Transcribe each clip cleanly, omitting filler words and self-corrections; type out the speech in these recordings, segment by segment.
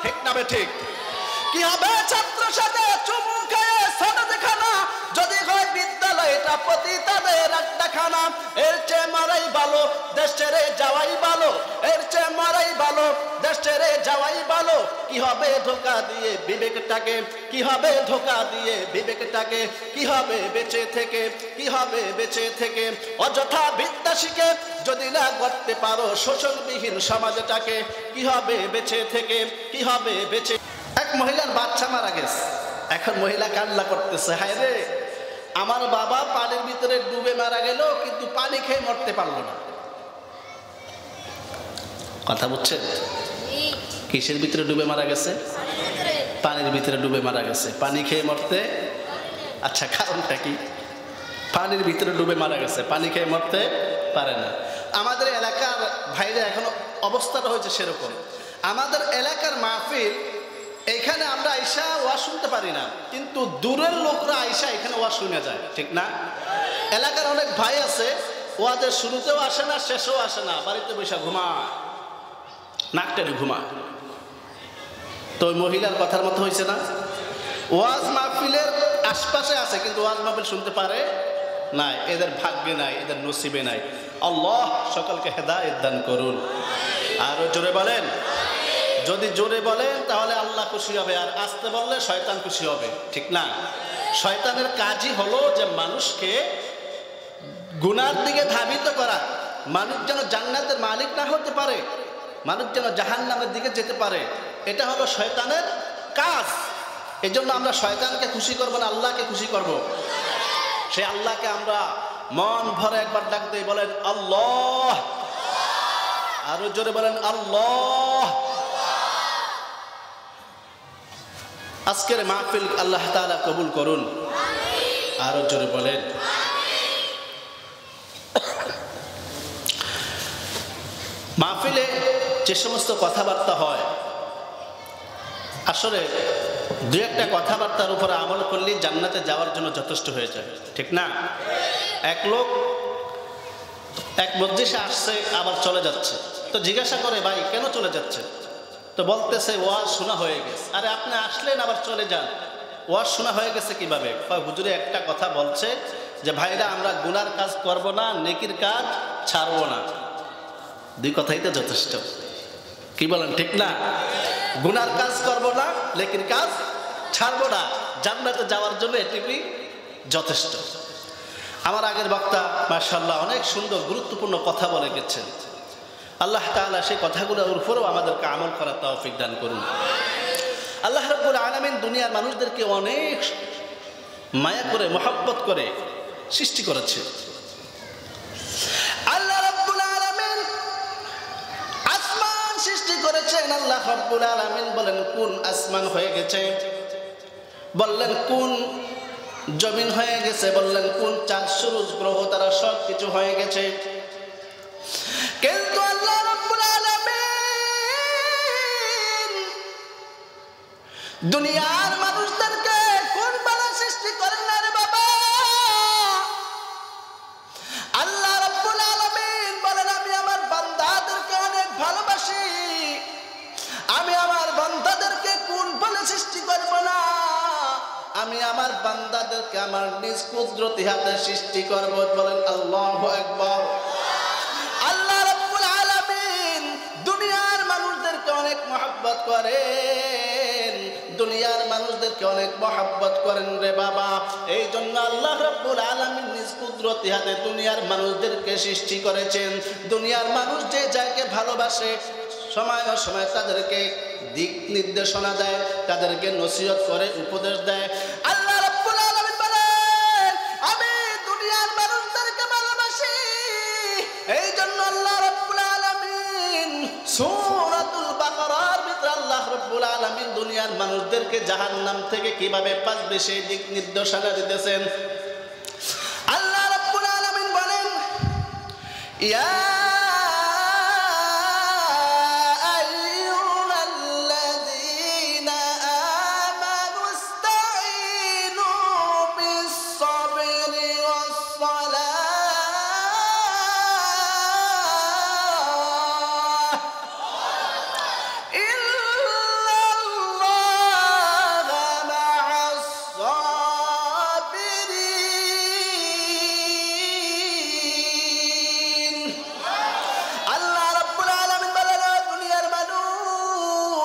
ঠিক না ঠিক? কি হবে ছাত্র সাথে চুমু খেয়ে সনদখানা, যদি হয় বিদ্যালয় এটা পতিতাদের আড্ডাখানা। এর চেয়ে মারাই ভালো দেশ ছেড়ে যাওয়াই ভালো, এর চেয়ে মারাই ভালো দেশ ছেড়ে যাওয়াই ভালো। কি হবে ধোঁকা দিয়ে বিবেকটাকে, কি হবে ধোঁকা দিয়ে বিবেকটাকে, কি হবে বেঁচে থেকে, কি হবে বেঁচে থেকে অযথা বিদ্যা শিখে যদি না করতে পারো শোষণবিহীন সমাজটাকে। কি হবে বেঁচে থেকে, কি হবে বেঁচে। এক মহিলার বাচ্চা মারা গেছে, এখন মহিলা কান্না করতেছে, হায় রে আমার বাবা পানির ভিতরে ডুবে মারা গেল, কিন্তু পানি খেয়ে মরতে পারলো না। কথা বুঝছেন? কিসের ভিতরে ডুবে মারা গেছে? পানির ভিতরে ডুবে মারা গেছে, পানি খেয়ে মরতে। আচ্ছা কারণটা কি? পানির ভিতরে ডুবে মারা গেছে, পানি খেয়ে মরতে পারে না। আমাদের এলাকার ভাইরা এখনো অবস্থাটা হয়েছে সেরকম। আমাদের এলাকার মাহফিল, এখানে আমরা আইসা ওয়াজ শুনতে পারি না, কিন্তু দূরের লোকরা আইসা এখানে ওয়াজ শুনে যায়, ঠিক না? এলাকার অনেক ভাই আছে ওয়াজের শুরুতেও আসে না, শেষেও আসে না, বাড়িতে বসে ঘুমায়, নাক টেনে ঘুমায়। তো ওই মহিলার কথার মতো হয়েছে না? ওয়াজ মাহফিলের আশপাশে আছে কিন্তু ওয়াজ মাহফিল শুনতে পারে নাই, এদের ভাগ্যে নাই, এদের নসিবে নাই। আল্লাহ সকলকে হেদায়েত দান করুন। আরো জোরে বলেন। যদি জোরে বলেন তাহলে আল্লাহ খুশি হবে, আর আস্তে বললে শয়তান খুশি হবে, ঠিক না? শয়তানের কাজই হলো যে মানুষকে গুনার দিকে ধাবিত করা, মানুষ যেন জান্নাতের মালিক না হতে পারে, মানুষ যেন জাহান্নামের দিকে যেতে পারে। এটা হলো শয়তানের কাজ। এই জন্য আমরা শয়তানকে খুশি করব না, আল্লাহকে খুশি করব। সেই আল্লাহকে আমরা মন ভরে একবার ডাক দিই, বলেন আল্লাহ। আরো জোরে বলেন আল্লাহ। আজকের মাহফিল আল্লাহ তাআলা কবুল করুন। আরো জোরে বলেন। মাহফিলে যে সমস্ত কথাবার্তা হয়, আসলে দু একটা কথাবার্তার উপরে আমল করলে জান্নাতে যাওয়ার জন্য যথেষ্ট হয়ে যায়, ঠিক না? এক লোক এক মজলিসে আসছে আবার চলে যাচ্ছে, তো জিজ্ঞাসা করে ভাই কেন চলে যাচ্ছে? তো বলতেছে ওয়াজ শোনা হয়ে গেছে। আরে আপনি আসলেন আবার চলে যান, ওয়াজ শোনা হয়ে গেছে কিভাবে? হুজুরে একটা কথা বলছে যে ভাইরা আমরা গুনার কাজ করব না, নেকির কাজ ছাড়বো না। দুই কথাই তো যথেষ্ট, কি বলেন ঠিক না? গুনার কাজ করব না, নেকির কাজ ছাড়বো না, জান্নাতে যাওয়ার জন্য এটুকুই যথেষ্ট। আমার আগের বক্তা মাশাআল্লাহ অনেক সুন্দর গুরুত্বপূর্ণ কথা বলে গেছেন। আল্লাহ তাআলা সেই কথাগুলোর উপরেও আমাদেরকে আমল করার তৌফিক দান করুন। আল্লাহ রাব্বুল আলামিন দুনিয়ার মানুষদেরকে অনেক মায়া করে মহব্বত করে সৃষ্টি করেছে। আল্লাহ রাব্বুল আলামিন আসমান সৃষ্টি করেছেন। আল্লাহ রাব্বুল আলামিন বলেন কোন আসমান হয়ে গেছে, বললেন কোন জমিন হয়ে গেছে, বললেন কোন চাঁদ সূরজ গ্রহ তারা সব কিছু হয়ে গেছে। কিন্তু আল্লাহ রাব্বুল আলামিন দুনিয়ার মানুষদেরকে কোন বালা সৃষ্টি করেন না রে বাবা। আল্লাহ রাব্বুল আলামিন বলেন আমি আমার বান্দাদেরকে অনেক ভালোবাসি, আমি আমার বান্দাদেরকে কোন বলে সৃষ্টি করব না, আমি আমার বান্দাদেরকে আমার নিজ কুদরতি হাতে সৃষ্টি করব। বলেন আল্লাহু আকবার। আল্লাহ রাব্বুল আলামিন দুনিয়ার মানুষদেরকে অনেক মহব্বত করেন, দুনিয়ার মানুষদেরকে অনেক মহব্বত করেন রে বাবা। এই জন্য আল্লাহ রাব্বুল আলামিন নিজ কুদরতি হাতে দুনিয়ার মানুষদেরকে সৃষ্টি করেছেন। দুনিয়ার মানুষ যে যাকে ভালোবাসে সময় সময় তাদেরকে দিক নির্দেশনা দেয়, তাদেরকে নসিহত করে উপদেশ দেয়। আল্লাহ রাব্বুল আলামিন বলেন আমি দুনিয়ার মানুষদেরকে ভালোবাসি। এই জন্য আল্লাহ রাব্বুল আলামিন সূরাতুল বাকারার ভিতরে আল্লাহ রাব্বুল আলামিন দুনিয়ার মানুষদেরকে জাহান্নাম থেকে কিভাবে বাঁচবে সেই দিক নির্দেশনা দিতেছেন। আল্লাহ রাব্বুল আলামিন বলেন ইয়া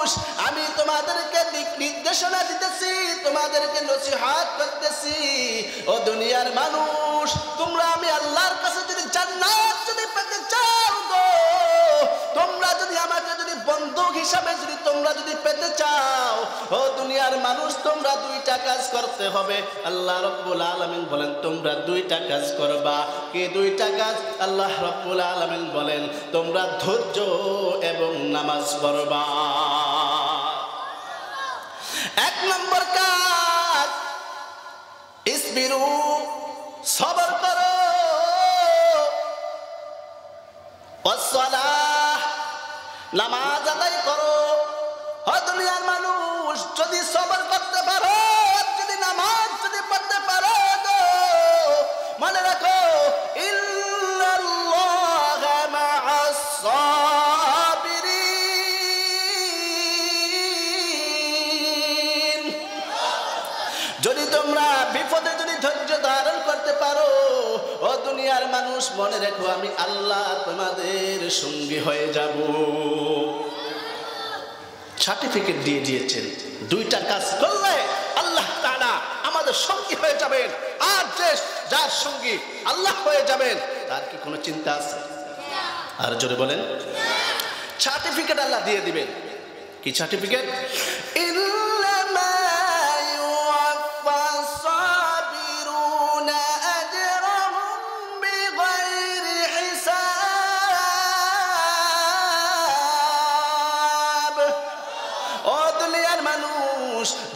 মানুষ, আমি তোমাদেরকে দিক নির্দেশনা দিতেছি, তোমাদেরকে নসিহত করতেছি। ও দুনিয়ার মানুষ, তোমরা আমি আল্লাহর কাছে যদি জান্নাত যদি পেতে চাও গো, তোমরা যদি আমাকে যদি বন্ধু হিসাবে যদি তোমরা যদি পেতে চাও, ও দুনিয়ার মানুষ, তোমরা দুইটা কাজ করতে হবে। আল্লাহ রাব্বুল আলামিন বলেন তোমরা দুইটা কাজ করবা। কি দুইটা কাজ? আল্লাহ রাব্বুল আলামিন বলেন তোমরা ধৈর্য এবং নামাজ পড়বা। এক নম্বর কাজ, ইসবিরু, সবর করো, ওয়াসসালাহ, নামাজ আদায় করো। ও দুনিয়ার মানুষ, যদি সবর করতে পারো, যদি নামাজ যদি পড়তে পারো গো, মনে রাখো ইন্নাল্লাহা মা'আস সাবিরিন। যদি তোমরা বিপদে যদি ধৈর্য ধারণ করতে পারো, ও দুনিয়ার মানুষ মনে রেখো আমি আল্লাহ তোমাদের সঙ্গী হয়ে যাব। সার্টিফিকেট দিয়ে দিয়েছেন, দুইটা কাজ করলে আল্লাহ তাআলা আমাদের সঙ্গী হয়ে যাবেন। আর যার সঙ্গী আল্লাহ হয়ে যাবেন, তার কি কোনো চিন্তা আছে? আর জোরে বলেন, সার্টিফিকেট আল্লাহ দিয়ে দিবেন। কি সার্টিফিকেট?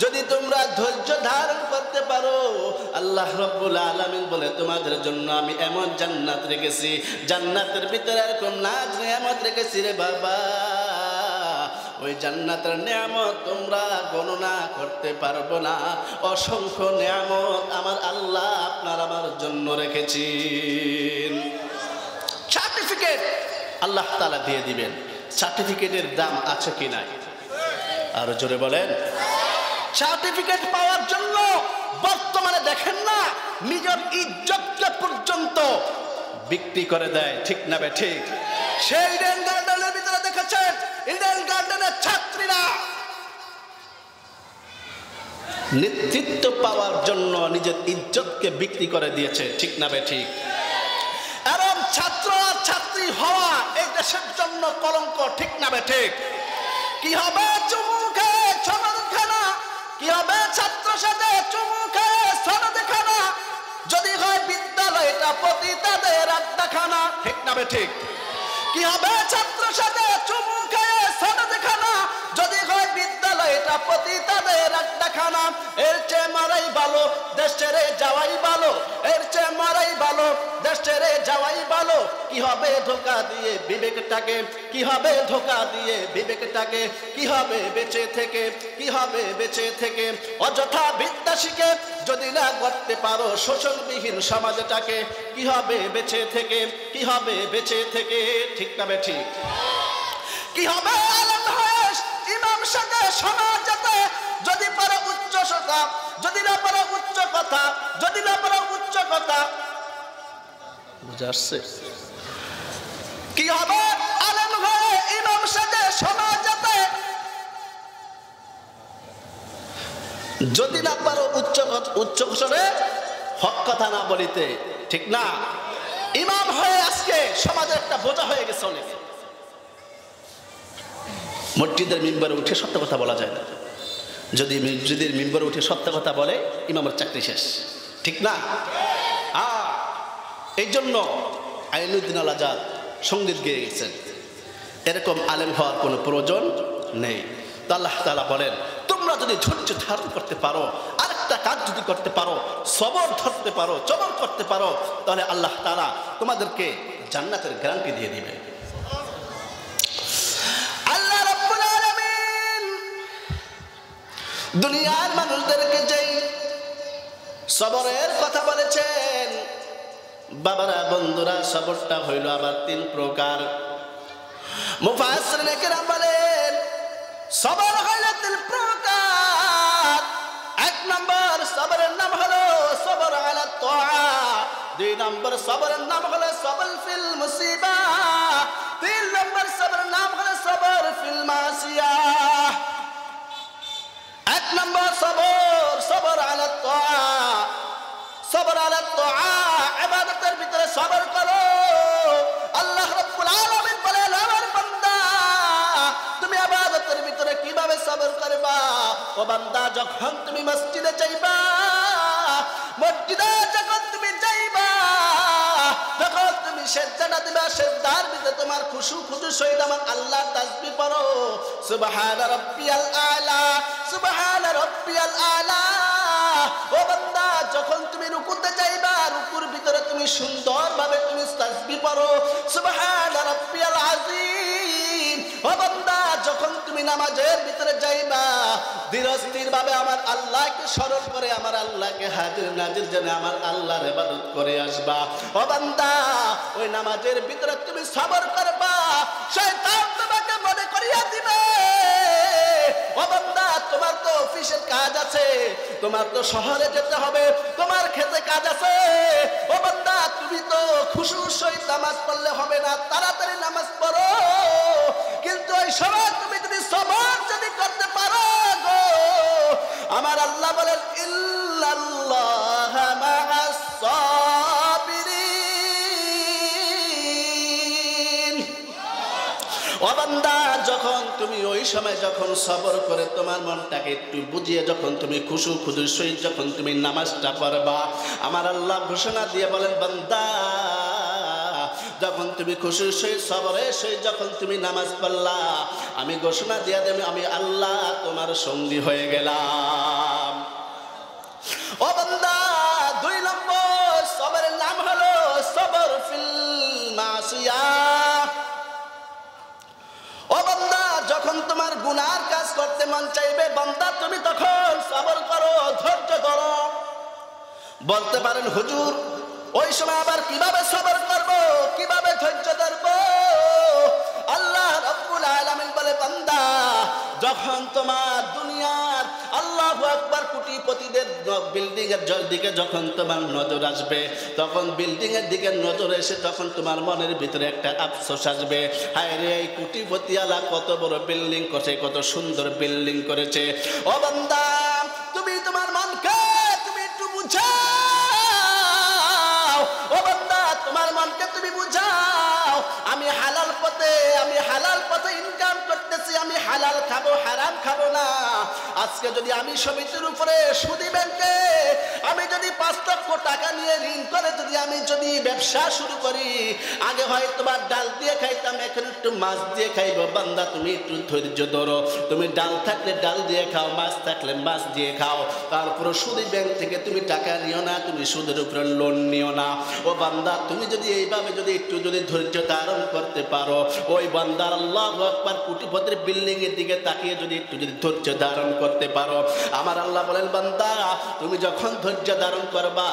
যদি তোমরা ধৈর্য ধারণ করতে পারো, আল্লাহ রাব্বুল আলামিন বলে তোমাদের জন্য আমি এমন জান্নাত রেখেছি, জান্নাতের ভিতরে এরকম নাজ নিয়ামত রেখেছি রে বাবা, ওই জান্নাতের নিয়ামত তোমরা গণনা করতে পারবো না। অসংখ্য নিয়ামত আমার আল্লাহ আপনার আমার জন্য রেখেছেন। সার্টিফিকেট আল্লাহ তাআলা দিয়ে দিবেন। সার্টিফিকেটের দাম আছে কি নাই? আর জোরে বলেন। সার্টিফিকেট পাওয়ার জন্য বর্তমানে দেখেন না, নিজের ইজ্জতকে পর্যন্ত বিক্রি করে দেয়, ঠিক না বে ঠিক? সেই ইডেন গার্ডেনের ভিতরে দেখেছেন, ইডেন গার্ডেনের ছাত্রীরা নেতৃত্ব পাওয়ার জন্য নিজের ইজ্জতকে বিক্রি করে দিয়েছে, ঠিক না বে ঠিক? এরকম ছাত্র আর ছাত্রী হওয়া এই দেশের জন্য কলঙ্ক, ঠিক না বে ঠিক? কি হবে চুমুকে সনদ খানা, কি হবে ছাত্র সাথে চুমুকে সনদ খানা, যদি হয় বিদ্যালয়টা পতিতাদের আড্ডাখানা, ঠিক না বে ঠিক? কি হবে ছাত্র সাথে চুমুকে সনদ খানা, যদি হয় বিদ্যালয়টা পতিতাদের আড্ডাখানা। এর চেয়ে মারাই ভালো দেশ ছেড়ে যাওয়াই ভালো, এর চেয়ে মারাই ভালো দেশ ছেড়ে যাওয়াই ভালো। কি হবে ধোঁকা দিয়ে বিবেকটাকে, কি হবে ধোঁকা দিয়ে বিবেকটাকে, কি হবে বেঁচে থেকে, কি হবে বেঁচে থেকে অযথা বিদ্যা শিখে যদি না করতে পারো শোষণবিহীন সমাজটাকে, কি হবে বেঁচে থেকে, কি হবে বেঁচে থেকে, ঠিক না বে ঠিক? কি হবে আলেম হয়ে ইমাম সাথে সমাজতে যদি পারো উচ্চ কথা, যদি না পারো উচ্চ কথা, যদি না পারো উচ্চ কথা, বুঝা আসছে? কি হবে আলেম হয়ে ইমাম সাথে সমাজতে যদি না পারো উচ্চ স্বরে হক কথা না বলিতে, ঠিক না? ইমাম হয়ে আজকে সমাজের একটা বোঝা হয়ে গেছে অনেক। মসজিদের মিম্বরে উঠে সত্য কথা বলা যায় না, যদি মসজিদের মিম্বরে উঠে সত্য কথা বলে ইমামের চাকরি শেষ, ঠিক না? এই জন্য আইনুদ্দিন আল আজাদ সঙ্গীত গেয়ে গেছেন, এরকম আলেম হওয়ার কোনো প্রয়োজন নেই। তো আল্লাহ তাআলা বলেন তোমরা যদি ধৈর্য ধারণ করতে পারো, আরেকটা কাজ যদি করতে পারো, সবর ধরতে পারো, জবর করতে পারো, তাহলে আল্লাহ তাআলা তোমাদেরকে জান্নাতের গ্যারান্টি দিয়ে দিবে। আল্লাহ রাব্বুল আলামিন দুনিয়ার মানুষদেরকে যেই সবরের কথা বলেছেন, বাবারা বন্ধুরা, সবরটা হইল আবার 3 প্রকার। মুফাসসিরিনে কেরাম বলেন সবর হইল 3 প্রকার। 1 নম্বর সবরের নাম হলো সবর আলা তাআ, 2 নম্বর সবরের নাম হলো সবর ফিল মুসিবা, 3 নম্বর সবরের নাম হলো সবর ফিল মাসিয়া। করবা। ও বান্দা যখন তুমি মসজিদে যাইবা, মসজিদে যখন তুমি যাইবা, যখন তুমি সেজদা দিবা, সেজদার ভিতরে তোমার খুশু সহিত আমার আল্লাহর তাসবিহ পড়ো, সুবহানা রাব্বিয়াল আলা, সুবহানা রাব্বিয়াল আলা। ও বান্দা যখন তুমি রুকুতে যাইবা, রুকুর ভিতরে তুমি সুন্দরভাবে তুমি তাসবিহ পড়ো, সুবহানা রাব্বিয়াল আযীম। ও বান্দা যখন তুমি নামাজের ভিতরে যাইবা, ধীরস্থির ভাবে আমার আল্লাহকে স্মরণ করে, আমার আল্লাহকে হাজির নাজির জেনে আমার আল্লাহর ইবাদত করে আসবা। ও বান্দা ওই নামাজের ভিতরে তুমি সবর করবা, শয়তান তোমাকে মনে করিয়া দিবে, ও বান্দা তোমার তো অফিসের কাজ আছে, তোমার তো শহরে যেতে হবে, তোমার খেতে কাজ আছে। ও বান্দা তুমি তো খুশুর সহিত নামাজ পড়লে হবে না, তাড়াতাড়ি নামাজ পড়ো। কিন্তু ওই সময় তুমি যদি সবর যদি করতে পারো গো, আমার আল্লাহ বলেন ইল্লাল্লাহ মা'আস সাবিরিন। ও বান্দা যখন তুমি ওই সময় যখন সবর করে তোমার মনটাকে একটু বুঝিয়ে যখন তুমি খুশু খুদুর সহিত যখন তুমি নামাজটা পড়বা, আমার আল্লাহ ঘোষণা দিয়ে বলেন বান্দা যখন তুমি খুশির সহিত সবরের সহিত যখন তুমি নামাজ পড়লা, আমি ঘোষণা দিয়ে দেব আমি আল্লাহ তোমার সঙ্গী হয়ে গেলাম। ও বান্দা 2 নম্বর সবরের নাম হলো সবর ফিল মাসিয়াহ। ও বান্দা যখন তোমার গুনার কাজ করতে মন চাইবে, বান্দা তুমি তখন সবর করো, ধৈর্য ধরো। বলতে পারেন হুজুর ওই সময় আবার কিভাবে সবর করব, কিভাবে ধৈর্য ধরবো? আল্লাহ রাব্বুল আলামিন বলে বান্দা যখন তোমার দুনিয়ার আল্লাহু আকবার কোটিপতিদের বিল্ডিং এর দিকে যখন তোমার নজর আসবে, তখন বিল্ডিং এর দিকে নজর এসে তখন তোমার মনের ভিতরে একটা আফসোস আসবে, হায় রে এই কোটিপতিওয়ালা কত বড় বিল্ডিং করেছে, কত সুন্দর বিল্ডিং করেছে। ও বান্দা তুমি তোমার মনকে তুমি একটু বুঝাও, ও বান্দা তোমার মনকে তুমি বুঝাও আমি হালাল পথে ইনকাম করতেছি, আমি হালাল খাবো, হারাম খাবো না। আজকে যদি আমি সমিতির উপরে সুদী ব্যাংকে আমি যদি 5 লক্ষ টাকা নিয়ে ঋণ করে আমি যদি ব্যবসা শুরু করি, আগে হয় তোমার ডাল দিয়ে খাইতাম, এখন একটু মাছ দিয়ে খাইবো। বান্দা তুমি একটু ধৈর্য ধরো, তুমি ডাল থাকলে ডাল দিয়ে খাও, মাছ থাকলে মাছ দিয়ে খাও, তারপর সুদী ব্যাংক থেকে তুমি টাকা নিও না, তুমি সুদের উপরে লোন নিও না। ও বান্দা তুমি যদি এইভাবে যদি একটু যদি ধৈর্য ধারণ করতে পারো, ওই বান্দার আল্লাহু আকবার কোটিপতির বিল্ডিং এর দিকে তাকিয়ে যদি একটু যদি ধৈর্য ধারণ করতে পারো, আমার আল্লাহ বলেন বান্দা তুমি যখন ধৈর্য ধারণ করবা,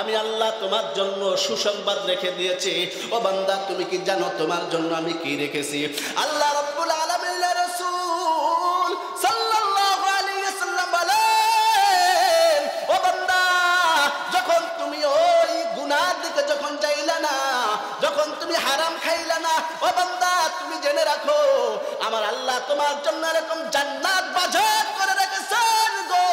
আমি আল্লাহ তোমার জন্য সুসংবাদ রেখে দিয়েছি। ও বান্দা তুমি কি জানো তোমার জন্য আমি কি রেখেছি? আল্লাহ রাব্বুল আলামিনের রাসূল সাল্লাল্লাহু আলাইহি ওয়াসাল্লাম বলেন ও বান্দা যখন তুমি ওই গুনার দিকে যখন যাইলা না, যখন তুমি হারাম খাইলা না, ও বান্দা তুমি জেনে রাখো আমার আল্লাহ তোমার জন্য এরকম জান্নাত বাজার করে রেখেছেন গো।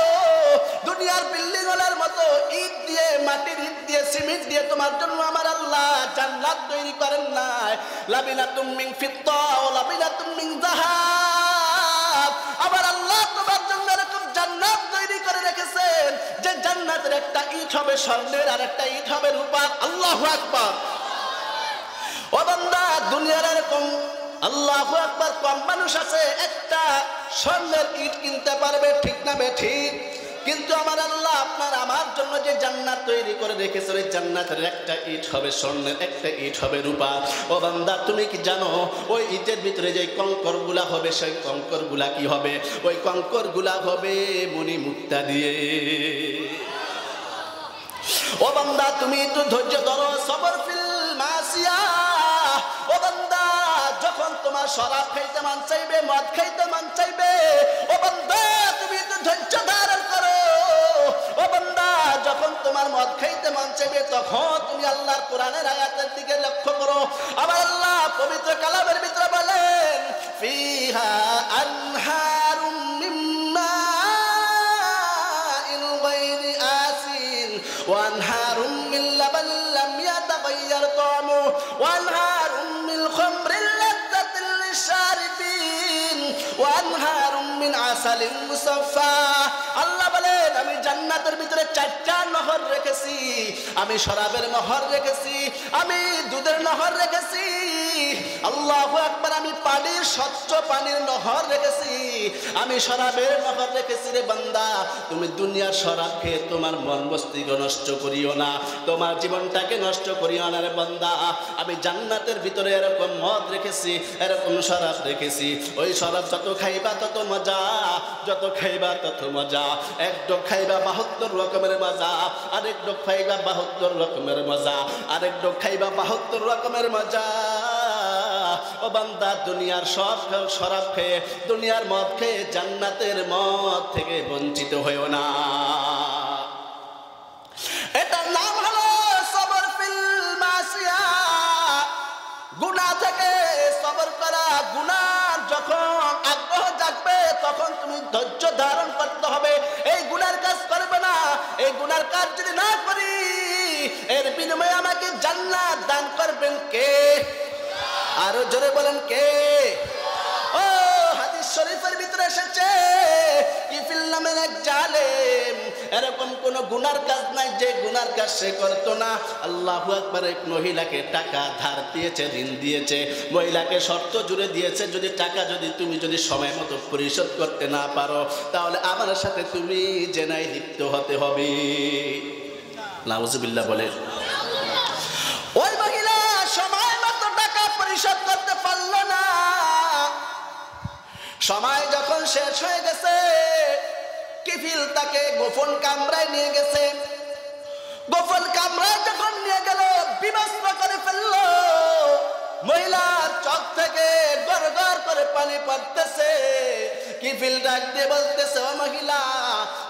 দুনিয়ার বিল্ডিং ওয়ালার মতো ইট দিয়ে, মাটির ইট দিয়ে, সিমেন্ট দিয়ে তোমার জন্য আমার আল্লাহ জান্নাত তৈরি করেন নাই। লাবিনাতুম মিন ফিদ্দা ওয়া লাবিনাতুম মিন যাহাব। আমার আল্লাহ তোমার জন্য এরকম জান্নাত তৈরি করে রেখেছেন যে জান্নাতের একটা ইট হবে স্বর্ণের, আর একটা ইট হবে রূপার। আল্লাহু আকবার। ও বান্দা দুনিয়ার এরকম আল্লাহু আকবার কম মানুষ আছে একটা স্বর্ণের ইট কিনতে পারবে, ঠিক না বেঠিক? কিন্তু আমার আল্লাহ আপনার আমার জন্য যে জান্নাত তৈরি করে রেখেছে, ওই জান্নাতের একটা ইট হবে স্বর্ণের, একটা ইট হবে রূপা। ও বান্দা তুমি কি জানো ওই ইটের ভিতরে যে কঙ্করগুলা হবে, সেই কঙ্করগুলা কি হবে? ওই কঙ্করগুলা হবে মণিমুক্তা দিয়ে। ও বান্দা তুমি একটু ধৈর্য ধরো, সবর ফিল মাসিয়াহ। ও বান্দা যখন তোমার শরাব খাইতে মন চাইবে, মদ খাইতে মন চাইবে, ও বান্দা তুমি একটু ধৈর্য ধারণ করো। ও বান্দা যখন তোমার মদ খাইতে মন চাইবে, তখন তুমি আল্লাহর কোরআনের আয়াতের দিকে লক্ষ্য করো। আবার আল্লাহ পবিত্র কালামের ভিতরে বলেন ফিহা আনহারুম মিন মাইন গায়রি আসিন ওয়া আনহারুম মিন লাবান লাম ইয়াতাগায়্যার তা'আমুহু ওয়া আনহারুম মিন খামরিন লাযযাতিন লিশ-শারিবিন ওয়া আনহারুম মিন আসালিন মুসাফফা। আল্লাহ বলেন আমি জান্নাতের ভিতরে 4টা নহর রেখেছি, আমি শরাবের নহর রেখেছি, আমি দুধের নহর রেখেছি, আল্লাহু আকবার, আমি পানির স্বচ্ছ পানির নহর রেখেছি, আমি শরাবের নহর রেখেছি। রে বান্দা, তুমি দুনিয়ার শরাব খেয়ে তোমার মন মস্তিষ্ক নষ্ট করিও না, তোমার জীবনটাকে নষ্ট করিও না রে বান্দা। আমি জান্নাতের ভিতরে এরকম মদ রেখেছি, এরকম শরাব রেখেছি, ওই শরাব যত খাইবা তত মজা, যত খাইবা তত মজা। এক ডোক খাইবা 72 রকমের মজা, আরেক ডোক খাইবা 72 রকমের মজা, আরেক ডোক খাইবা 72 রকমের মজা। ও বান্দা, দুনিয়ার সব শরাব খেয়ে, দুনিয়ার মদ খেয়ে জান্নাতের মদ থেকে বঞ্চিত হইও না। এটার নাম হলো সবর ফিল মাসিয়া, গুনাহ থেকে সবর করা। গুনাহ যখন আগ্রহ জাগবে তখন তুমি ধৈর্য ধারণ করতে হবে। এই গুনার কাজ করবে না, এই গুনার কাজ যদি না করি এর বিনিময়ে আমাকে জান্নাত দান করবেন কে? আরো জোরে বলেন কে? ও হাদিস শরীফের ভিতরে এসেছে কিফিল নামের এক জালেম, এরকম কোন গুনার কাজ নাই যে গুনার কাজ সে করতো না। আল্লাহু আকবার। এক মহিলাকে টাকা ধার দিয়েছে, ঋণ দিয়েছে, মহিলাকে শর্ত জুড়ে দিয়েছে, যদি টাকা তুমি যদি সময় মতো পরিশোধ করতে না পারো তাহলে আমার সাথে তুমি জেনায় লিপ্ত হতে হবে। নাউজুবিল্লাহ বলেন। ওই মহিলা সময় মতো টাকা পরিশোধ করতে পারলো না, সময় যখন শেষ হয়ে গেছে কিফিল তাকে গোপন কামরায় নিয়ে গেছে। গোপন কামরায় যখন নিয়ে গেল বিবস্ত্র করে ফেললো, মহিলার চোখ থেকে গড় গড় করে পানি পড়তেছে। কিফিল ডাক দিয়ে বলতেছে, ও মহিলা,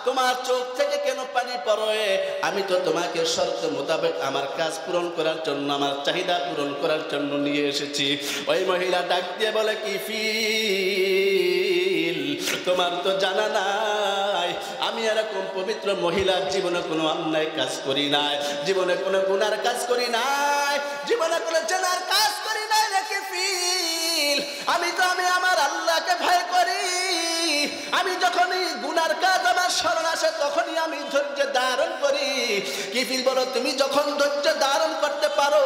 তোমার চোখ থেকে কেন পানি পড়ে? আমি তো তোমাকে শর্ত মোতাবেক আমার কাজ পূরণ করার জন্য, আমার চাহিদা পূরণ করার জন্য নিয়ে এসেছি। ওই মহিলা ডাক দিয়ে বলে, কিফিল, তোমার তো জানা নাই আমি এরকম পবিত্র মহিলার জীবনে কোনো অন্যায় কাজ করি নাই, জীবনে কোনো গুনার কাজ করি নাই, জীবনে কোনো জেনার কাজ করি নাই রে কিফিল। আমি আমার আল্লাহকে ভয় করি। আমি যখনই গুনার কাজ আমার স্মরণ আসে তখনই আমি ধৈর্য ধারণ করি। কিফিল বলো, তুমি যখন ধৈর্য ধারণ করতে পারো,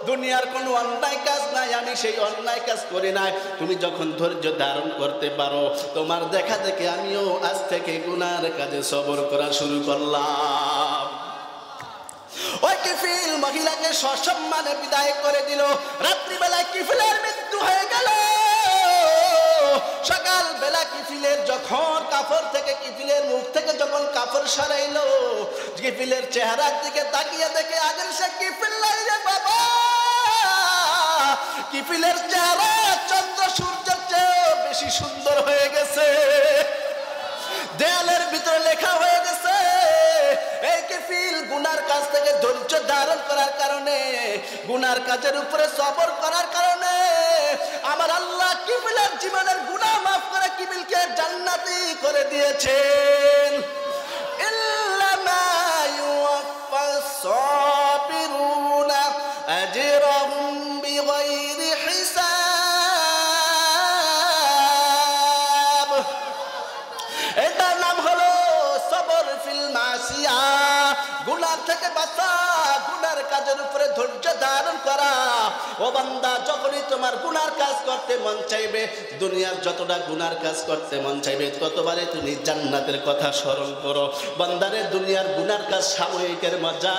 দুনিয়ার কোনো অন্যায় কাজ নাই, আমি সেই অন্যায় কাজ করি নাই। তুমি যখন ধৈর্য ধারণ করতে পারো, তোমার দেখা দেখে আমিও আজ থেকে গুনার কাজে সবর করা শুরু করলাম। ওই কিফিল মহিলাকে সসম্মানে বিদায় করে দিল। রাত্রিবেলায় কিফিলের মৃত্যু হয়ে গেল। সকাল বেলা কিফিলের যখন কাফর থেকে, কিফিলের মুখ থেকে যখন কাফর সরাইলো, কিফিলের চেহারার দিকে তাকিয়ে দেখে আগের সে কিফিল নাই রে বাবা। কিফিলের চেহারা চন্দ্র সূর্যের চেয়ে বেশি সুন্দর হয়ে গেছে। দেয়ালের ভিতরে লেখা হয়ে গেছে, এই কিফিল গুনার কাজ থেকে ধৈর্য ধারণ করার কারণে, গুনার কাজের উপরে সবর করার কারণে আমার আল্লাহ কিফিলের জীবনের গুনাহ মাফ করে কিফিলকে জান্নাতি করে দিয়েছেন। ইল্লামা ইউওয়াফাস সাবিরুনা আজরাহুম বিগাইরি হিসাব। এটার নাম হলো সবর ফিল মাসিয়া, গুনার থেকে বাঁচা, গুনার কাজের উপরে ধৈর্য ধারণ করা। ও বান্দা, যখনই তোমার গুনার কাজ করতে মন চাইবে, দুনিয়ার যতটা গুনার কাজ করতে মন চাইবে, ততবারে তুমি জান্নাতের কথা স্মরণ করো। বান্দারে, দুনিয়ার গুনার কাজ সাময়িকের মজা,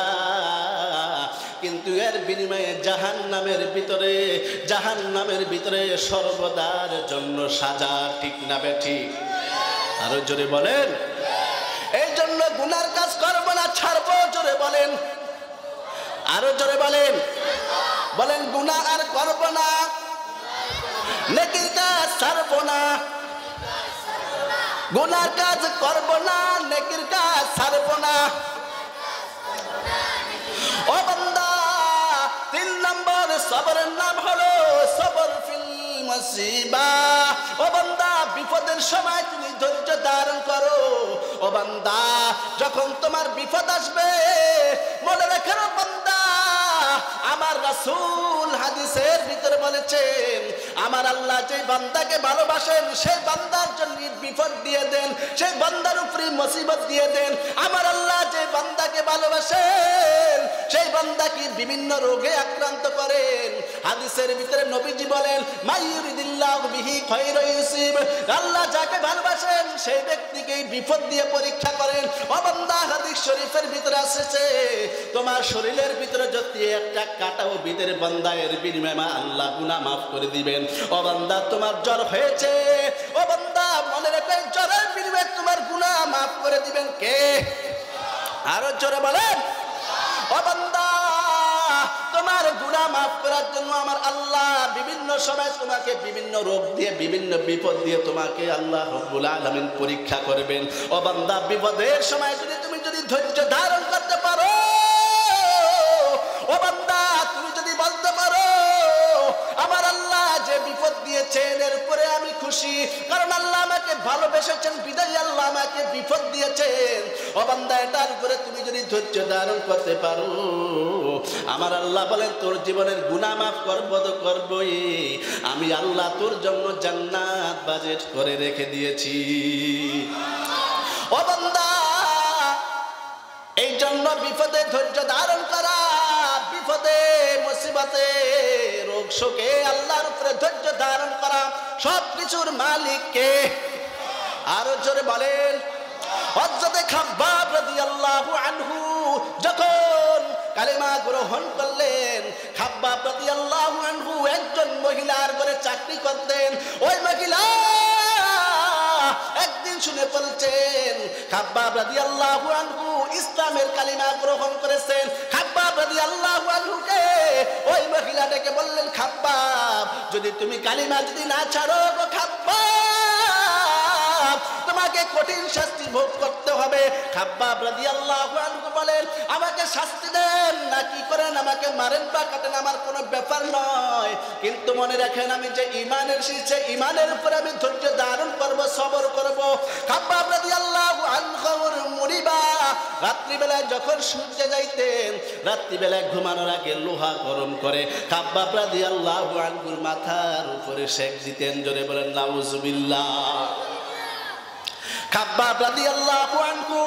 কিন্তু এর বিনিময়ে জাহান্নামের ভিতরে সর্বদার জন্য সাজা। ঠিক না বেঠিক? আরো জোরে বলেন। এই জন্য গুনার কাজ করবো না, ছাড়বো। জোরে বলেন, আরো জোরে বলেন। বলেন, গুনাহ আর করবো না, নেকির কাজ ছাড়বো না। গুনার কাজ করবো না, নেকির কাজ ছাড়বো না। ও বান্দা, 3 নম্বর সবরের নাম হলো সবর ফিল মুসিবা। ও বান্দা, বিপদের সময় তুমি ধৈর্য ধারণ করো। ও বান্দা, যখন তোমার বিপদ আসবে মনে রেখো বান্দা, আমার রাসূল হাদিসের ভিতরে বলেছেন, আমার আল্লাহ যে বান্দাকে ভালোবাসেন সেই বান্দার জন্য বিপদ দিয়ে দেন, সেই বান্দার উপরে মুসিবত দিয়ে দেন। আমার আল্লাহ যে বান্দাকে ভালোবাসেন সেই বান্দাকে বিভিন্ন রোগে আক্রান্ত করেন। হাদিসের ভিতরে নবীজি বলেন, মাইয়ুরিদিল্লাহু বিহি খায়রা ইউসিব, আল্লাহ যাকে ভালোবাসেন সেই ব্যক্তিকে বিপদ দিয়ে পরীক্ষা করেন। ও বান্দা, হাদিস শরীফের ভিতরে আসছে, তোমার শরীরের ভিতরে যদি একটা কাঁটাও ভিতরে বান্দা, এর বিনিময়ে আল্লাহ গুনাহ মাফ করে দিবেন। ও বান্দা, তোমার জ্বর হয়েছে, ও বান্দা মনে রেখো, জ্বরের বিনিময়ে তোমার গুনাহ মাফ করে দিবেন কে? আরো জোরে বলেন। ও বান্দা, তোমার গুনাহ মাফ করার জন্য আমার আল্লাহ বিভিন্ন সময় তোমাকে বিভিন্ন রোগ দিয়ে, বিভিন্ন বিপদ দিয়ে তোমাকে আল্লাহ রব্বুল আলামিন পরীক্ষা করবেন। ও বান্দা, বিপদের সময় তুমি যদি ধৈর্য ধারণ করতে পারো, ও বান্দা তুমি যদি বলতে পারো আমার আল্লাহ যে বিপদ দিয়েছেন এরপরে আমি খুশি, কারণ আল্লাহ আমাকে ভালোবেসেছেন বিদায় আল্লাহ আমাকে বিপদ দিয়েছেন। ও বান্দা, এটার উপরে তুমি যদি ধৈর্য ধারণ করতে পারো, আমার আল্লাহ বলেন তোর জীবনের গুনাহ মাফ করবো তো করবোই, আমি আল্লাহ তোর জন্য জান্নাত বাজেট করে রেখে দিয়েছি। ও বান্দা, এই জন্য বিপদে ধৈর্য ধারণ করা, বিপদে মুসিবতে রোগ শোকে আল্লাহর উপরে ধৈর্য ধারণ করা, সবকিছুর মালিক কে? আরো জোরে বলেন। হযরত খাব্বাব রাদিয়াল্লাহু আনহু যখন কালেমা গ্রহণ করলেন, খাব্বাব রাদিয়াল্লাহু আনহু একজন মহিলার ঘরে চাকরি করতেন। ওই মহিলা একদিন শুনে বলছেন, খাব্বাব রাদিয়াল্লাহু আনহু ইসলামের কালিমা গ্রহণ করেছেন। খাব্বাব রাদিয়াল্লাহু আনহুকে ওই মহিলা ডেকে বললেন, খাব্বাব যদি তুমি কালিমা যদি না ছাড়ো, খাব্বাব তোমাকে কঠিন শাস্তি ভোগ করতে হবে। খাব্বাব রাদিয়াল্লাহু আনহু বলেন, আমাকে শাস্তি দেন না কি করেন, আমাকে মারেন বা কাটেন, আমার কোনো ব্যাপার নয়, কিন্তু মনে রাখেন আমি যে ঈমানের শীর্ষে, ঈমানের উপরে আমি ধৈর্য ধারণ করব, সবর করব। খাব্বাব রাদিয়াল্লাহু আনহুর মুরিবা রাত্রিবেলায় যখন সূর্যে যাইতেন, রাত্রিবেলায় ঘুমানোর আগে লোহা গরম করে খাব্বাব রাদিয়াল্লাহু আনহুর মাথার উপরে সেক দিতেন। জোরে বলেন নাউজুবিল্লাহ। খাব্বাব রাদিয়াল্লাহু আনহু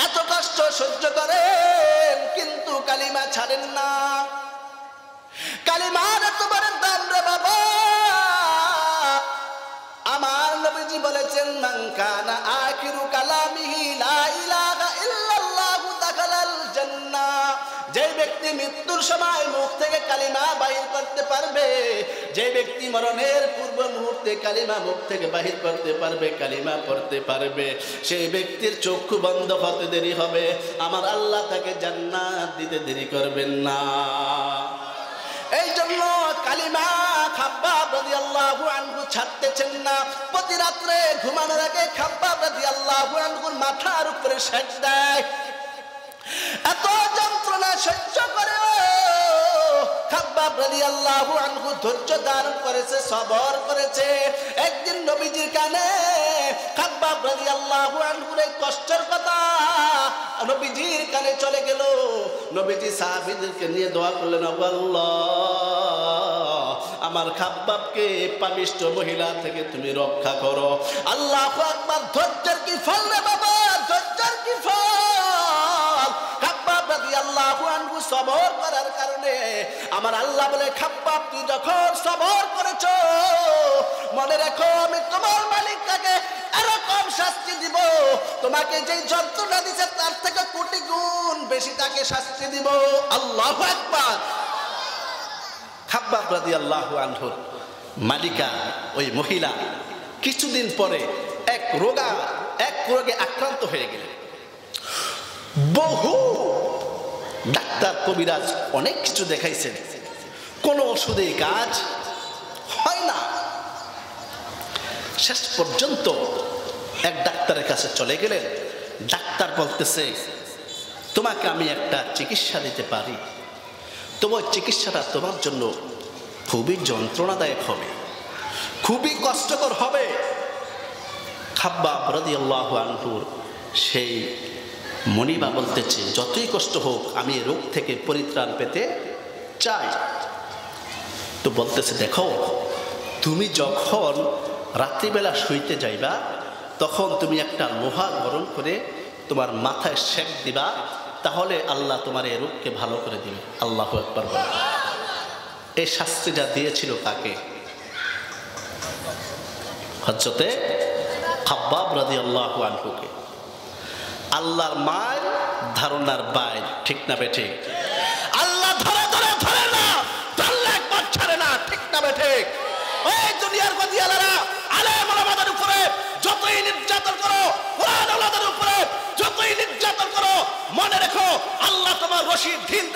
এত কষ্ট সহ্য করেন কিন্তু কালিমা ছাড়েন না। কালিমার এত বড় দাম রে বাবা, আমার নবীজি বলেছেন, মান কানা আখিরু কালামিহি লা ইলাহা ইল্লাল্লাহু দাখালাল জান্নাহ। যে ব্যক্তি মৃত্যুর সময় মুখ থেকে কালিমা বাহির করতে পারবে, যে ব্যক্তি মরণের পূর্ব মুহূর্তে কালিমা মুখ থেকে বাহির করতে পারবে, কালিমা পড়তে পারবে, সেই ব্যক্তির চক্ষু বন্ধ হতে দেরি হবে, আমার আল্লাহ তাকে জান্নাত দিতে দেরি করবেন না। এই জন্য কালিমা খাব্বাব রাদিয়াল্লাহু আনহু ছাড়তেছেন না। প্রতি রাত্রে ঘুমানোর আগে খাব্বাব রাদিয়াল্লাহু আনহুর মাথার উপরে সেক দেয়। এত যন্ত্রণা সহ্য করে খাব্বাব রাদিয়াল্লাহু আনহু ধৈর্য ধারণ করেছে, সবর করেছে। একদিন নবীজির কানে খাব্বাব রাদিয়াল্লাহু আনহুর এই কষ্টের কথা নবীজির কানে চলে গেল। নবীজি সাহাবীদেরকে নিয়ে দোয়া করলেন, আল্লাহ আমার খাব্বাবকে পাপিষ্ঠ মহিলা থেকে তুমি রক্ষা করো। আল্লাহু আকবার। ধৈর্যের কি ফল রে বাবা, ধৈর্যের কি ফল। খাব্বাব রাদিয়াল্লাহু আনহু সবর করার কারণে আমার আল্লাহ বলে, খাব্বাব তুই যখন সবর করেছো, মনে রাখো আমি তোমার মালিককে এরকম শাস্তি দিব, তোমাকে যেই যন্ত্রণা দিছে তার থেকে কোটি গুণ বেশি তাকে শাস্তি দিব। আল্লাহু আকবার। খাব্বাব রাদিয়াল্লাহু আনহুর মালিকা ওই মহিলা কিছুদিন পরে এক রোগে আক্রান্ত হয়ে গেলেন। বহু ডাক্তার কবিরাজ অনেক কিছু দেখাইছেন, কোনো ওষুধেই কাজ হয় না। শেষ পর্যন্ত এক ডাক্তারের কাছে চলে গেলেন। ডাক্তার বলতেছে, তোমাকে আমি একটা চিকিৎসা দিতে পারি, তোমার চিকিৎসাটা তোমার জন্য খুবই যন্ত্রণাদায়ক হবে, খুবই কষ্টকর হবে। খাব্বাব রাদিয়াল্লাহু আনহুর সেই মনিবা বলতেছে, যতই কষ্ট হোক আমি রোগ থেকে পরিত্রাণ পেতে চাই। তো বলতেছে, দেখো তুমি যখন রাত্রিবেলা শুইতে যাইবা তখন তুমি একটা লোহা গরম করে তোমার মাথায় সেক দিবা, তাহলে আল্লাহ তোমার এই রোগকে ভালো করে দিবে। আল্লাহু আকবার বলে। এই শাস্তিটা দিয়েছিল কাকে? হযরতে খাব্বাব রাদিয়াল্লাহু আনহুকে। আল্লাহর মায়ের ধারণার বাইর, ঠিক না বেঠিক? আল্লাহ ধরে ধরে ধরে না, ধরলে একবার ছাড়ে না, ঠিক না বেঠিক? ওই দুনিয়ার গদিয়ালারা আলেম ওলামাদের উপরে যতই নির্যাতন করো, কোরআন ওলামাদের উপরে যতই নির্যাতন করো, মনে রেখো আল্লাহ তোমার রশি ঢিল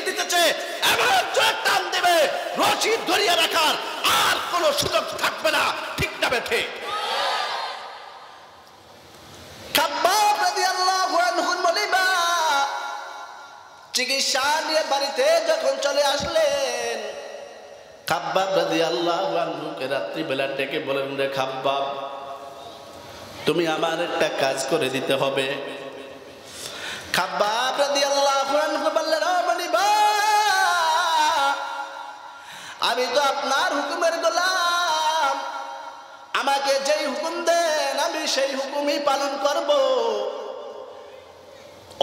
দিতেছে, এমন জোরে টান দেবে রশি ধরিয়ে রাখার আর কোনো সুযোগ থাকবে না, ঠিক না বেঠিক? খাব্বাব রাদিয়াল্লাহু আনহুর মনিবা চিকিৎসা নিয়ে বাড়িতে যখন চলে আসলেন, খাব্বাব রাদিয়াল্লাহু আনহুকে রাত্রিবেলা ডেকে বলেন, রে খাব্বাব, তুমি আমার একটা কাজ করে দিতে হবে। খাব্বাব রাদিয়াল্লাহু আনহু বললেন, ও মনিবা, আমি তো আপনার হুকুমের গোলাম, আমাকে যেই হুকুম দেন আমি সেই হুকুমই পালন করব।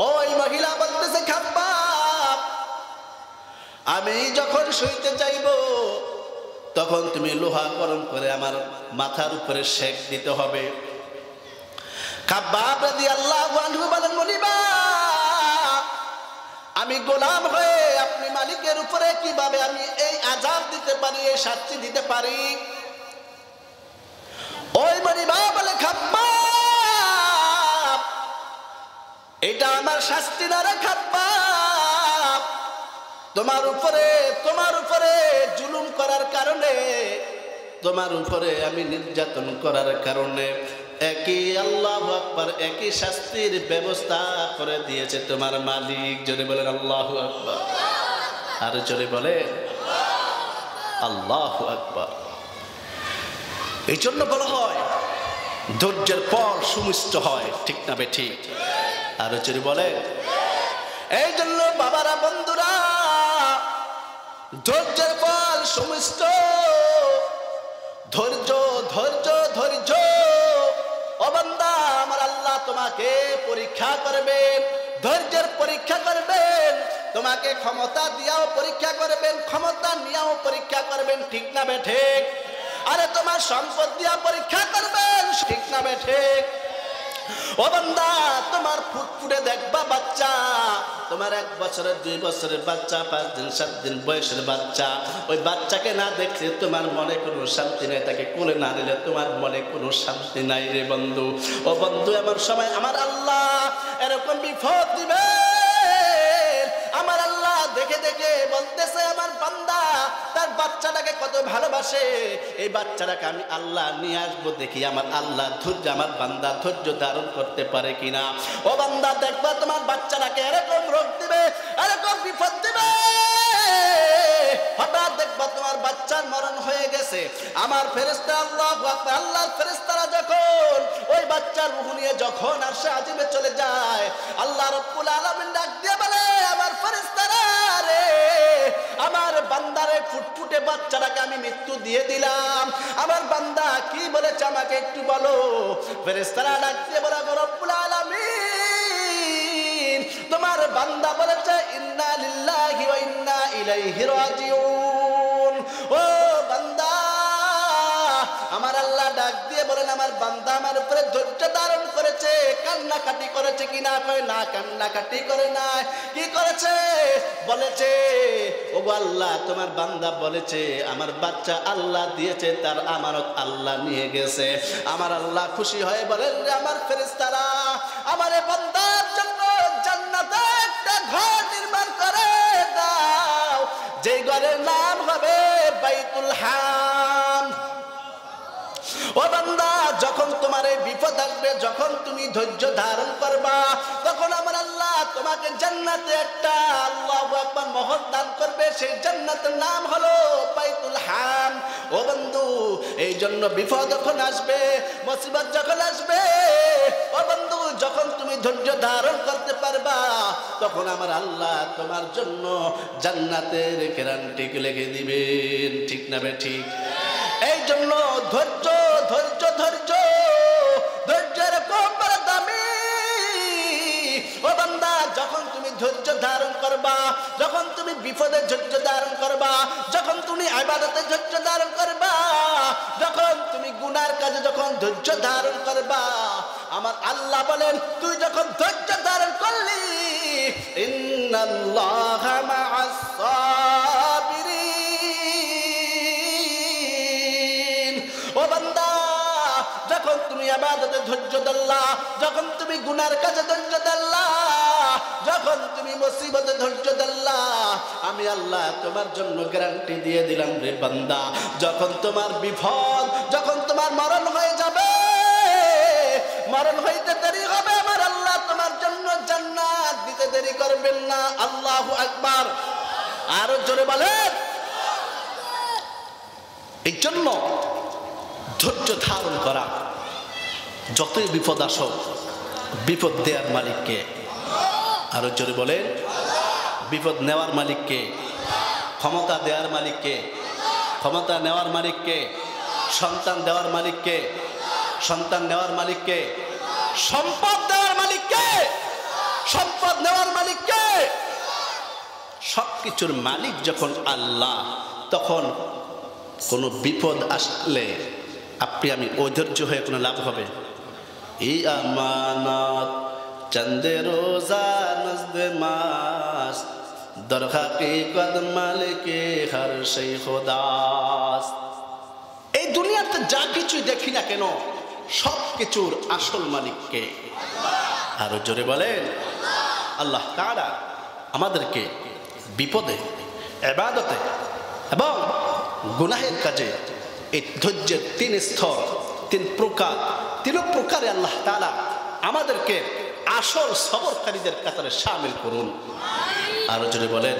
ওই মহিলা বলতেছে, খাব্বাব, আমি যখন শুইতে চাইব তখন তুমি লোহা গরম করে আমার মাথার উপরে সেক দিতে হবে। খাব্বাব রাদিয়াল্লাহু আনহু বলেন, মনিবা, আমি গোলাম হয়ে আপনি মালিকের উপরে কিভাবে আমি এই আযাব দিতে পারি, এই শাস্তি দিতে পারি? ওই মনিবা বলে, খাব্বাব, এটা আমার শাস্তি না রে খাব্বাব, তোমার উপরে জুলুম করার কারণে, তোমার উপরে আমি নির্যাতন করার কারণে একই আল্লাহু আকবার, একই শাস্তির ব্যবস্থা করে দিয়েছে তোমার মালিক। জোরে বলেন আল্লাহু আকবার। আর জোরে বলেন আল্লাহু আকবার। এই জন্য বলা হয় ধৈর্যের ফল সুমিষ্ট হয়, ঠিক না বেঠিক? আর জোরে বলেন। এই জন্য বাবারা, বন্ধুরা, ধৈর্যের ফল সুমিষ্ট। ধৈর্য ধৈর্য ধৈর্য। ও বান্দা, আমার আল্লাহ তোমাকে পরীক্ষা করবেন, ধৈর্যের পরীক্ষা করবেন, তোমাকে ক্ষমতা দিয়াও পরীক্ষা করবেন, ক্ষমতা নিয়েও পরীক্ষা করবেন, ঠিক না বেঠিক? আরে তোমার সম্পদ দিয়া পরীক্ষা করবেন, ঠিক না বেঠিক? ও বান্দা, তোমার ফুটফুটে দেখবা বাচ্চা, তোমার 1 বছরের 2 বছরের বাচ্চা, 5 দিন 7 দিন বয়সের বাচ্চা, ওই বাচ্চাকে না দেখলে তোমার মনে কোনো শান্তি নাই, তাকে কোলে না নিলে তোমার মনে কোনো শান্তি নাই রে বন্ধু। ও বন্ধু, আমার সময় আমার আল্লাহ এরকম বিপদ দিবে, আমার আল্লাহ দেখে দেখে বলতেছে, আমার বান্দা তার বাচ্চাটাকে কত ভালোবাসে, এই বাচ্চাটাকে আমি আল্লাহ নিয়ে আসবো, দেখি আমার আল্লাহ ধৈর্য, আমার বান্দা ধৈর্য ধারণ করতে পারে কিনা। ও বান্দা, দেখবা তোমার বাচ্চাটাকে এরকম রোগ দিবে, এরকম বিপদ দিবে, হঠাৎ দেখবা তোমার বাচ্চার মরণ হয়ে গেছে। আমার ফেরেশতা, আল্লাহু আকবার, আল্লাহর ফেরেশতারা যখন ওই বাচ্চার রূহ নিয়ে যখন আরশে আজিমে চলে যায়, আল্লাহ রাব্বুল আলামিন ডাক দিয়ে বলে, আমার ফেরেশতারা রে, আমার বান্দারে ফুটফুটে বাচ্চাটাকে আমি মৃত্যু দিয়ে দিলাম, আমার বান্দা কি বলেছে আমাকে একটু বলো। ফেরেশতারা ডাক দিয়ে বলে, রব্বুল আলামিন, তোমার বান্দা বলেছে ইন্না লিল্লাহি ওয়া ইন্না ইলাইহি রাজিউন। ও বান্দা, আমার আল্লাহ ডাক দিয়ে বলেন, আমার বান্দা আমার উপরে ধৈর্য ধারণ করেছে, কান্নাকাটি করেছে কিনা? কয় না, কান্নাকাটি করে না। কি করেছে? বলেছে, ওগো আল্লাহ, তোমার বান্দা বলেছে আমার বাচ্চা আল্লাহ দিয়েছে, তার আমানত আল্লাহ নিয়ে গেছে। আমার আল্লাহ খুশি হয়ে বলেন, আমার ফেরেশতারা আমার এই বান্দার জন্য জান্নাতে একটা ঘর নির্মাণ করে দাও, যে ঘরের নাম হবে বাইতুল হাম। ও বান্দা, যখন তোমার এই বিপদ আসবে, যখন তুমি ধৈর্য ধারণ করবা, তখন আমার আল্লাহ তোমাকে জান্নাতে একটা, আল্লাহু আকবার, মহল দান করবে। সেই জান্নাতের নাম হলো বাইতুল হাম। ও ও বন্ধু, এই জন্য বিপদ যখন আসবে, মুসিবত যখন আসবে, ও বন্ধু, যখন তুমি ধৈর্য ধারণ করতে পারবা, তখন আমার আল্লাহ তোমার জন্য জান্নাতের গ্যারান্টি লিখে দিবেন। ঠিক না বে ঠিক? এই জন্য ধৈর্য ধৈর্য ধৈর্য ধৈর্যের খুব বড় দামি। ও বান্দা, যখন তুমি ধৈর্য ধারণ করবা, যখন তুমি বিপদে ধৈর্য ধারণ করবা, যখন তুমি ইবাদতে ধৈর্য ধারণ করবা, যখন তুমি গুনার কাজে যখন ধৈর্য ধারণ করবা, আমার আল্লাহ বলেন তুই যখন ধৈর্য ধারণ করলি, ইন্নাল্লাহা মা'আস সাবিরিন। ও বান্দা, যখন তুমি ইবাদতে ধৈর্য ধরলা, যখন তুমি গুনার কাজে ধৈর্য ধরলা, যখন তুমি মুসিবতে ধৈর্য ধরলা, আমি আল্লাহ তোমার জন্য গ্যারান্টি দিয়ে দিলাম রে বান্দা, যখন তোমার বিপদ, যখন তোমার মরণ হয়ে যাবে, মরণ হইতে দেরি হবে, আমার আল্লাহ তোমার জন্য জান্নাত দিতে দেরি করবেন না। আল্লাহু আকবার। আরো জোরে বলেন। এই জন্য ধৈর্য ধারণ করা, যতই বিপদ আসুক, বিপদ দেওয়ার মালিককে। আরো জোরে বলেন। বিপদ নেওয়ার মালিককে, ক্ষমতা দেওয়ার মালিককে, ক্ষমতা নেওয়ার মালিককে, সন্তান দেওয়ার মালিককে, সন্তান নেওয়ার মালিককে, সম্পদ দেওয়ার মালিককে, সম্পদ নেওয়ার মালিককে। সবকিছুর মালিক যখন আল্লাহ, তখন কোনো বিপদ আসলে আপনি আমি অধৈর্য হয়ে কোনো লাভ হবে? এই আমানত চন্দে রোজা নজদে মাস দর হাকিকত মালিকে হর সেই খোদাস। এই দুনিয়াতে যা কিছু দেখি না কেন, সব কিছুর আসল মালিককে। আরো জোরে বলেন। আল্লাহ তাআলা আমাদেরকে বিপদে, ইবাদতে এবং গুনাহের কাজে এই ধৈর্যের তিন স্তর, তিন প্রকার, তিন প্রকারে আল্লাহ তাআলা আমাদেরকে আসল সবরকারীদের কাতারে শামিল করুন। আরো জোরে বলেন।